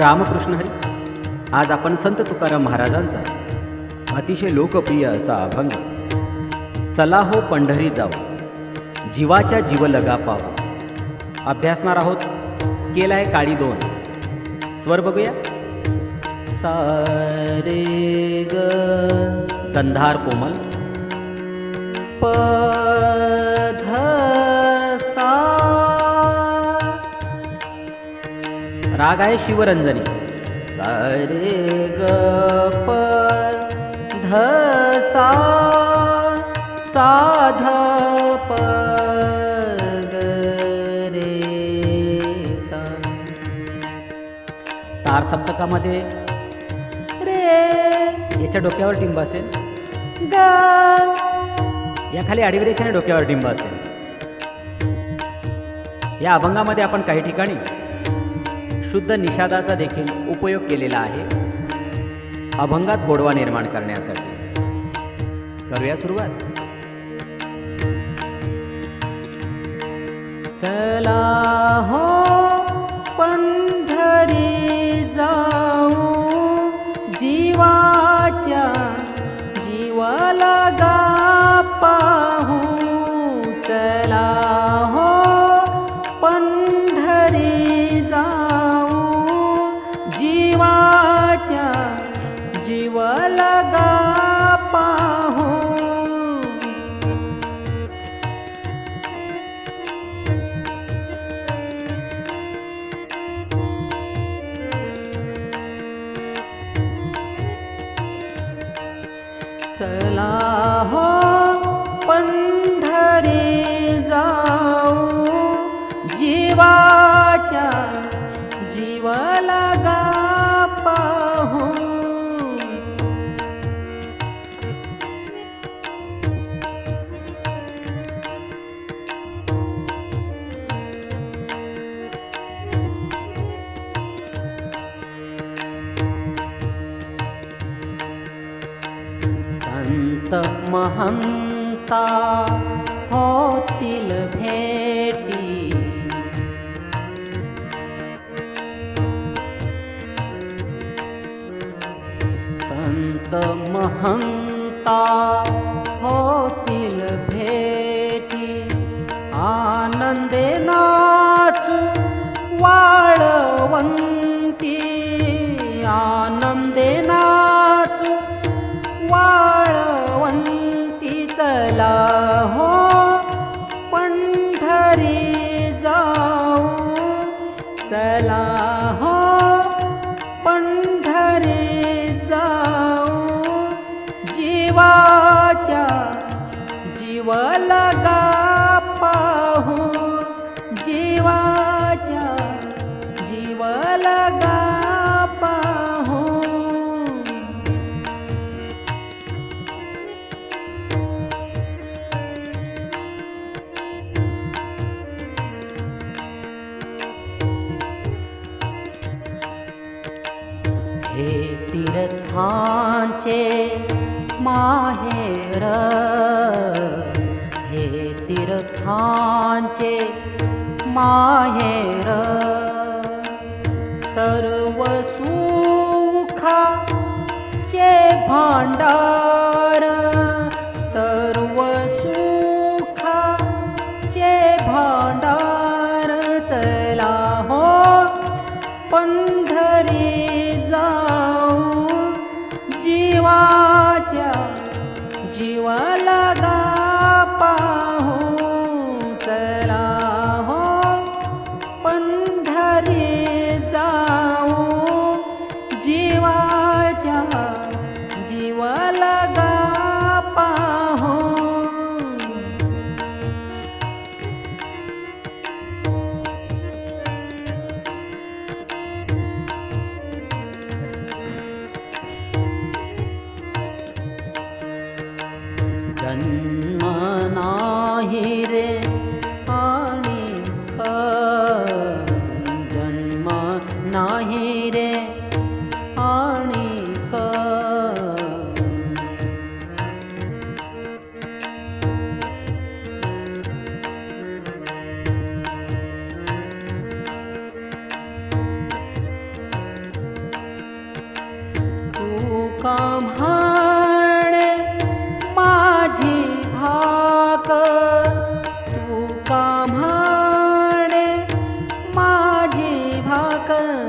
रामकृष्ण हरी. आज आपण संत तुकाराम महाराजांचा अतिशय लोकप्रिय असा अभंग चला हो पंढरी जाऊ जीवाच्या जीव लगा पाहू अभ्यासणार आहोत. स्केल आहे काळी 2. स्वर बघूया. सा रे ग गंधार कोमल प ध सा. राग आहे शिवरंजनी. सा रे ग प ध सा सा ध प ग रे सा. तार सप्तकामध्ये रे याच्या डोक्यावर टिंब असेल. ग या खाली आडीवरेषाने डोक्यावर टिंब असेल. या अभंगामध्ये आपण काही ठिकाणी शुद्ध निषादाचा देखील उपयोग केलेला आहे अभंगात गोडवा निर्माण करण्यासाठी. करूया सुरुवात. चला हो पंढरी जाऊ जीवाच्या जीव लगा पाहू. चला हो पंढरी जाऊ जीवाच्या जीव लगा पाहू. चला हो पंढरी जाऊ जीवाच्या जीव लगा पाहू. संत महंता होतील भेटी संत महंता होतील भेटी. आनंदे नाचू वाळवंती आनंदे नाचू वाळवंती. चला हो पंढरी जाऊ चला हो पंढरी जाऊ जीवाच्या जीव लगा पाहू. जीवाच्या जीव लगा पाहू. हे तीर्थांचे माहेर हे तीर्थांचे माहेर. सर्व सुखाचे भांडार सर्व सुखाचे भांडार. चला हो पंढरी जाऊ जीवाच्या जीव लगा पाहू. चला हो पंढरी जाऊ जीवाच्या जीव लगा पाहू. जन्म नाही रे आणिक जन्म नाही रे आणिक.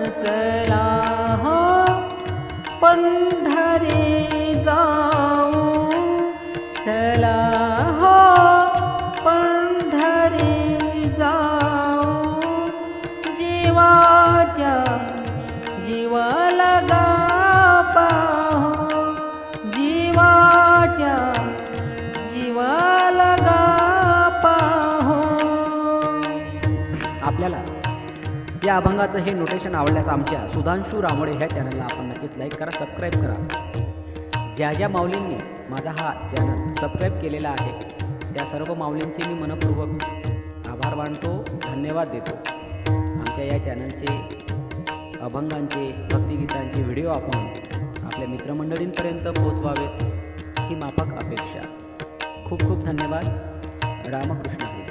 चला हो पंढरी जाऊ, चला हो पंढरी जाऊ, जीवाच्या जीवा लगा पाहो, जीवाच्या जीवा लगा पाहो. आपल्याला या अभंगाचं हे नोटेशन आवडल्यास आमच्या सुधांशू रामोडे ह्या चॅनलला आपण नक्कीच लाईक करा, सबस्क्राईब करा. ज्या ज्या माऊलींनी माझा हा चॅनल सबस्क्राईब केलेला आहे त्या सर्व माऊलींचे मी मनपूर्वक आभार मानतो, धन्यवाद देतो. आमच्या या चॅनलचे अभंगांचे भक्तिगीतांचे व्हिडिओ आपण आपल्या मित्रमंडळींपर्यंत पोहोचवावेत ही माफक अपेक्षा. खूप खूप धन्यवाद. रामकृष्ण हरी.